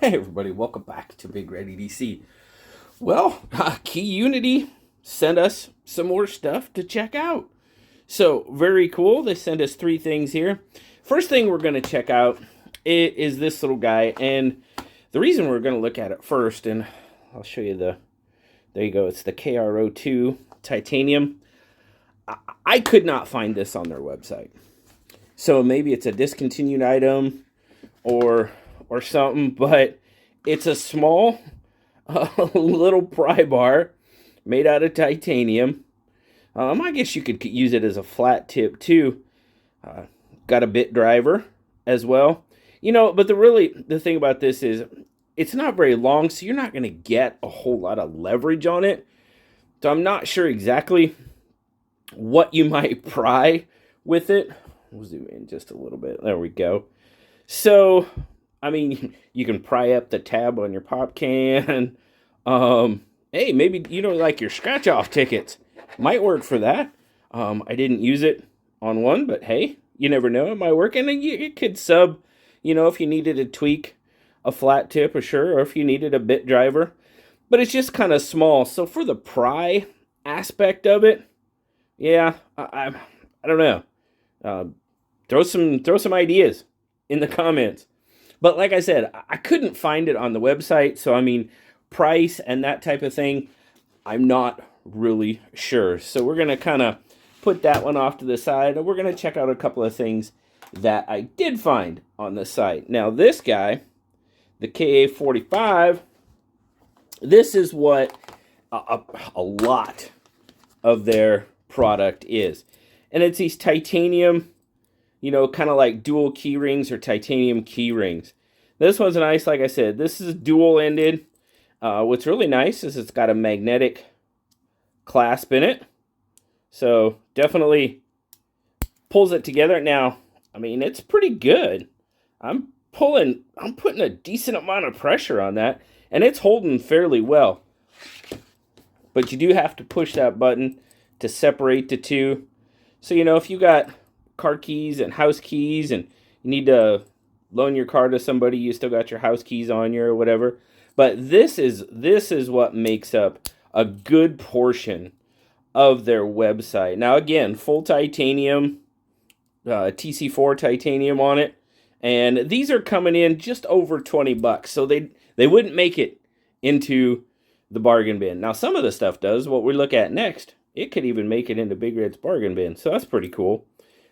Hey everybody, welcome back to BigRedEDC. Well, Key Unity sent us some more stuff to check out. So, very cool. They sent us 3 things here. First thing we're going to check out is this little guy. And the reason we're going to look at it first, and I'll show you there you go, it's the KRO2 titanium. I could not find this on their website. So maybe it's a discontinued item or something, but it's a small little Prybar made out of titanium. I guess you could use it as a flat tip too. Got a bit driver as well. But the thing about this is it's not very long, so you're not going to get a whole lot of leverage on it. So I'm not sure exactly what you might pry with it. We'll zoom in just a little bit. There we go. So, I mean, you can pry up the tab on your pop can. Hey, maybe, like your scratch-off tickets. Might work for that. I didn't use it on one, but hey, you never know. It might work. And it could sub, if you needed to tweak a flat tip, or if you needed a bit driver. But it's just kind of small. So for the pry aspect of it, yeah, I don't know. Throw some ideas in the comments. But like I said, I couldn't find it on the website. So, I mean, price and that type of thing, I'm not really sure. So we're going to kind of put that one off to the side. And we're going to check out a couple of things that I did find on the site. Now, this guy, the KA45, this is what a lot of their product is. And it's these titanium, kind of like dual key rings or titanium key rings. This one's nice, like I said. This is dual-ended. What's really nice is it's got a magnetic clasp in it. So definitely pulls it together. Now, I mean, it's pretty good. I'm putting a decent amount of pressure on that, and it's holding fairly well. But you do have to push that button to separate the two. So, if you got car keys and house keys and you need to loan your car to somebody, you still got your house keys on you or whatever. But this is what makes up a good portion of their website. Now, again, full titanium, TC4 titanium on it. And these are coming in just over $20. So they wouldn't make it into the bargain bin. Now, some of the stuff does. What we look at next, it could even make it into Big Red's bargain bin. So that's pretty cool.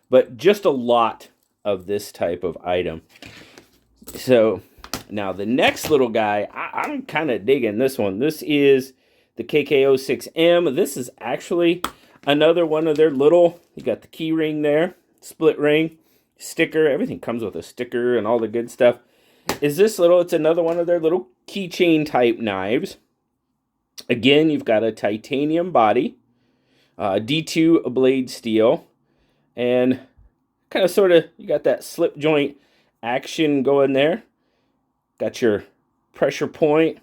But just a lot of this type of item. So now the next little guy, I'm kind of digging this one. This is the KK06M. This is actually another one of their little, you got the key ring there, split ring, sticker. Everything comes with a sticker and all the good stuff. Is this little, it's another one of their little keychain type knives. Again, you've got a titanium body, D2 blade steel, and kind of sort of, you got that slip joint action going there. Got your pressure point.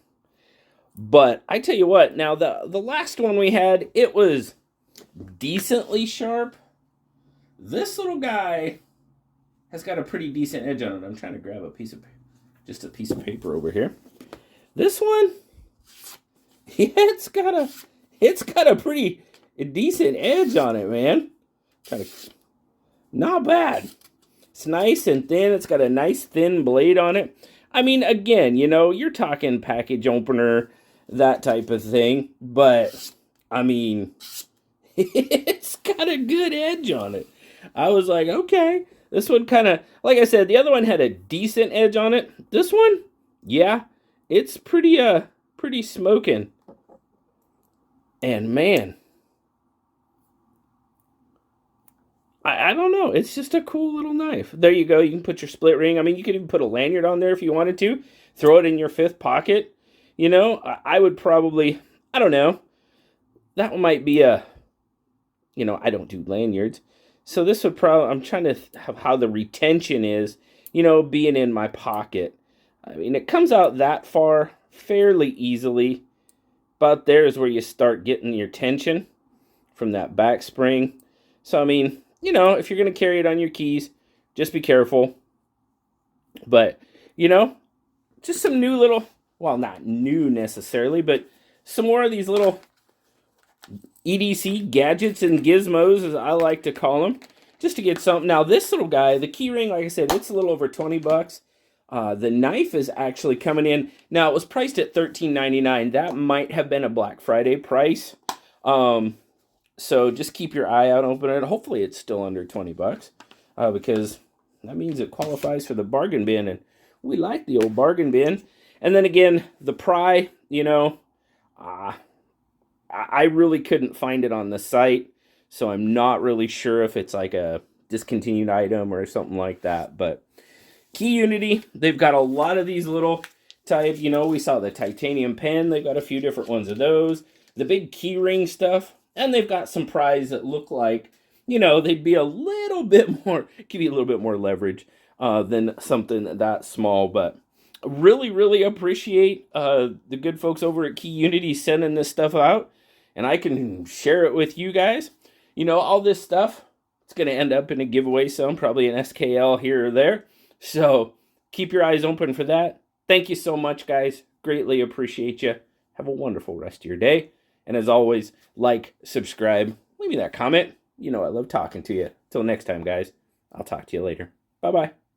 But I tell you what, now the last one we had, it was decently sharp. This little guy has got a pretty decent edge on it. I'm trying to grab a piece of paper over here. This one, yeah, it's got a pretty decent edge on it, man. Not bad. It's nice and thin. It's got a nice thin blade on it. I mean, again, you're talking package opener, that type of thing. But, I mean, it's got a good edge on it. I was like, okay. This one kind of, like I said, the other one had a decent edge on it. This one, yeah, it's pretty smoking. And, man, I don't know. It's just a cool little knife. There you go. You can put your split ring. I mean, you could even put a lanyard on there if you wanted to. Throw it in your 5th pocket. I would probably, I don't know. That one might be I don't do lanyards. So this would probably, I'm trying to have how the retention is, being in my pocket. I mean, it comes out that far fairly easily. About there is where you start getting your tension from that back spring. So, I mean, if you're going to carry it on your keys, just be careful. But, just some new little, well, not new necessarily, but some more of these little EDC gadgets and gizmos, as I like to call them, just to get something. Now, this little guy, the key ring, like I said, it's a little over 20 bucks. The knife is actually coming in. Now, it was priced at $13.99. That might have been a Black Friday price. So just keep your eye out, open it. Hopefully, it's still under 20 bucks because that means it qualifies for the bargain bin, and we like the old bargain bin. And then again, the pry, you know, I really couldn't find it on the site, so I'm not really sure if it's like a discontinued item or something like that. But Key Unity, they've got a lot of these little type, you know, we saw the titanium pen. They've got a few different ones of those. The big key ring stuff. And they've got some pries that look like, you know, they'd be a little bit more, give you a little bit more leverage than something that small. But really, really appreciate the good folks over at Key Unity sending this stuff out. And I can share it with you guys. You know, all this stuff, it's going to end up in a giveaway some, probably an SKL here or there. So keep your eyes open for that. Thank you so much, guys. Greatly appreciate you. Have a wonderful rest of your day. And as always, like, subscribe, leave me that comment. You know I love talking to you. Till next time, guys. I'll talk to you later. Bye-bye.